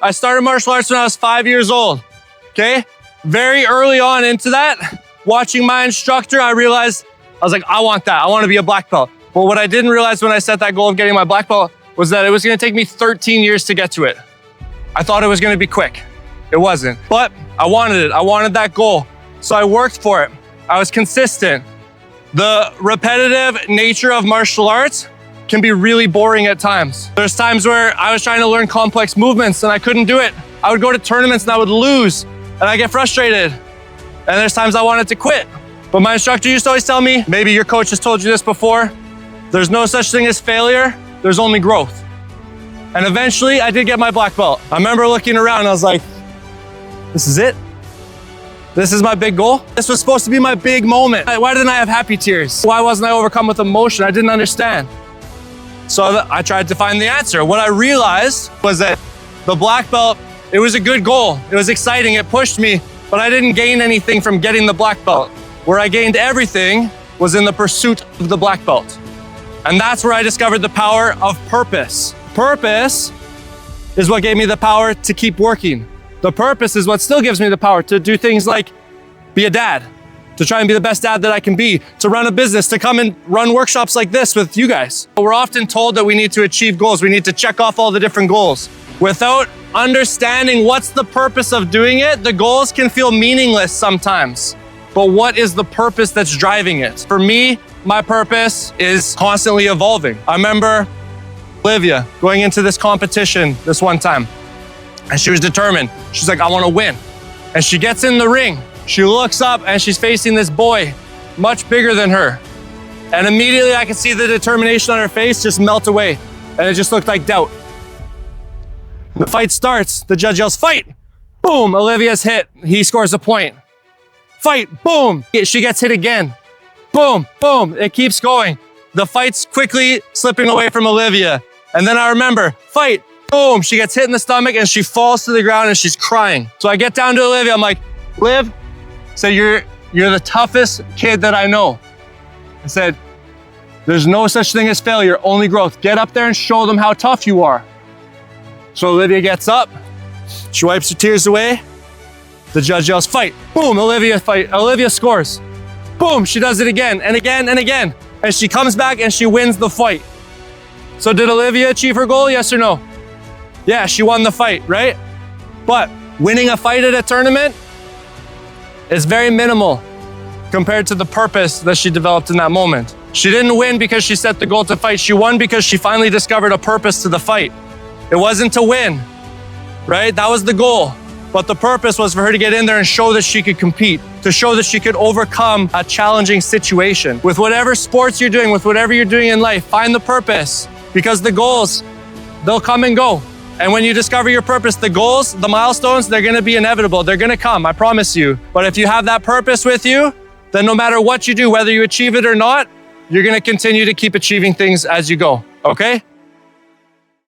I started martial arts when I was 5 years old, okay? Very early on into that, watching my instructor, I realized, I was like, I want that. I want to be a black belt. But what I didn't realize when I set that goal of getting my black belt was that it was going to take me 13 years to get to it. I thought it was going to be quick. It wasn't, but I wanted it. I wanted that goal. So I worked for it. I was consistent. The repetitive nature of martial arts can be really boring at times. There's times where I was trying to learn complex movements and I couldn't do it. I would go to tournaments and I would lose and I get frustrated. And there's times I wanted to quit. But my instructor used to always tell me, maybe your coach has told you this before, there's no such thing as failure, there's only growth. And eventually I did get my black belt. I remember looking around and I was like, this is it? This is my big goal? This was supposed to be my big moment. Why didn't I have happy tears? Why wasn't I overcome with emotion? I didn't understand. So I tried to find the answer. What I realized was that the black belt, it was a good goal. It was exciting, it pushed me, but I didn't gain anything from getting the black belt. Where I gained everything was in the pursuit of the black belt. And that's where I discovered the power of purpose. Purpose is what gave me the power to keep working. The purpose is what still gives me the power to do things like be a dad, to try and be the best dad that I can be, to run a business, to come and run workshops like this with you guys. We're often told that we need to achieve goals. We need to check off all the different goals. Without understanding what's the purpose of doing it, the goals can feel meaningless sometimes. But what is the purpose that's driving it? For me, my purpose is constantly evolving. I remember Olivia going into this competition this one time, and she was determined. She's like, I want to win. And she gets in the ring. She looks up and she's facing this boy much bigger than her. And immediately I could see the determination on her face just melt away. And it just looked like doubt. The fight starts. The judge yells, fight! Boom, Olivia's hit. He scores a point. Fight, boom! She gets hit again. Boom, boom, it keeps going. The fight's quickly slipping away from Olivia. And then I remember, fight, boom, she gets hit in the stomach and she falls to the ground and she's crying. So I get down to Olivia, I'm like, Liv, so you're the toughest kid that I know. I said, there's no such thing as failure, only growth. Get up there and show them how tough you are. So Olivia gets up, she wipes her tears away. The judge yells, fight. Boom, Olivia scores. Boom, she does it again and again and again. And she comes back and she wins the fight. So did Olivia achieve her goal, yes or no? Yeah, she won the fight, right? But winning a fight at a tournament is very minimal compared to the purpose that she developed in that moment. She didn't win because she set the goal to fight. She won because she finally discovered a purpose to the fight. It wasn't to win, right? That was the goal. But the purpose was for her to get in there and show that she could compete, to show that she could overcome a challenging situation. With whatever sports you're doing, with whatever you're doing in life, find the purpose, because the goals, they'll come and go. And when you discover your purpose, the goals, the milestones, they're gonna be inevitable. They're gonna come, I promise you. But if you have that purpose with you, then no matter what you do, whether you achieve it or not, you're gonna continue to keep achieving things as you go, okay?